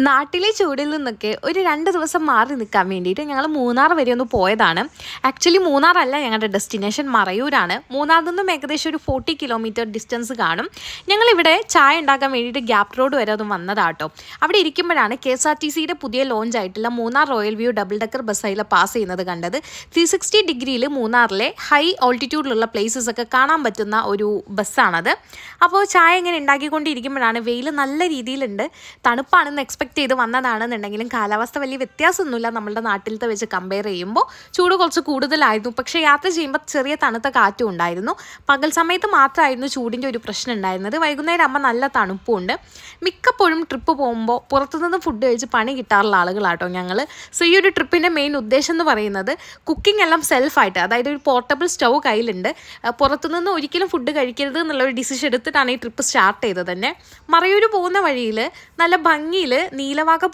നാട്ടിലെ ചൂടിൽ നിന്നൊക്കെ ഒരു 2 ദിവസം മാറി നിൽക്കാൻ വേണ്ടിയിട്ട് ഞങ്ങൾ മൂന്നാർ വരെ ഒന്ന് പോയതാണ്. ആക്ച്വലി മൂന്നാറല്ല ഞങ്ങളുടെ ഡെസ്റ്റിനേഷൻ, മറയൂരാണ്. മൂന്നാറിൽ നിന്നും ഏകദേശം ഒരു 40 കിലോമീറ്റർ ഡിസ്റ്റൻസ് കാണും. ഞങ്ങളിവിടെ ചായ ഉണ്ടാക്കാൻ വേണ്ടിയിട്ട് ഗ്യാപ് റോഡ് വരെ ഒന്ന് വന്നതാട്ടോ. അവിടെ ഇരിക്കുമ്പോഴാണ് KSRTCയുടെ പുതിയ ലോഞ്ച് ആയിട്ടുള്ള Munnar royal view double decker bus അതിൽ പാസ് ചെയ്യുന്നത് കണ്ടത്. 360 ഡിഗ്രിയിൽ മൂന്നാറിലെ ഹൈ ഓൾട്ടിറ്റ്യൂഡിലുള്ള പ്ലേസസ് ഒക്കെ കാണാൻ പറ്റുന്ന ഒരു ബസ്സാണത്. അപ്പോൾ ചായ ഇങ്ങനെ ഉണ്ടാക്കിക്കൊണ്ടിരിക്കുമ്പോഴാണ് വെയിൽ നല്ല രീതിയിലുണ്ട്. തണുപ്പാണെന്ന് എക്സ്പെക്ട് ചെയ്ത് വന്നതാണെന്നുണ്ടെങ്കിലും കാലാവസ്ഥ വലിയ വ്യത്യാസമൊന്നുമില്ല നമ്മളുടെ നാട്ടിലത്തെ വെച്ച് കമ്പയർ ചെയ്യുമ്പോൾ. ചൂട് കുറച്ച് കൂടുതലായിരുന്നു, പക്ഷേ യാത്ര ചെയ്യുമ്പോൾ ചെറിയ തണുത്ത കാറ്റും ഉണ്ടായിരുന്നു. പകൽ സമയത്ത് മാത്രമായിരുന്നു ചൂടിൻ്റെ ഒരു പ്രശ്നം ഉണ്ടായിരുന്നത്. വൈകുന്നേരം ആകുമ്പോൾ നല്ല തണുപ്പുണ്ട്. മിക്കപ്പോഴും ട്രിപ്പ് പോകുമ്പോൾ പുറത്തുനിന്ന് ഫുഡ് കഴിച്ച് പണി കിട്ടാറുള്ള ആളുകളാട്ടോ ഞങ്ങൾ. സോ ഈ ഒരു ട്രിപ്പിൻ്റെ മെയിൻ ഉദ്ദേശം എന്ന് പറയുന്നത് കുക്കിംഗ് എല്ലാം സെൽഫായിട്ട്, അതായത് ഒരു പോർട്ടബിൾ സ്റ്റൗ കയ്യിലുണ്ട്. പുറത്തുനിന്ന് ഒരിക്കലും ഫുഡ് കഴിക്കരുത് എന്നുള്ളൊരു ഡിസിഷൻ എടുത്തിട്ടാണ് ഈ ട്രിപ്പ് സ്റ്റാർട്ട് ചെയ്തത് തന്നെ. മറയൂർ പോകുന്ന വഴിയിൽ നല്ല ഭംഗിയിൽ നീലവാക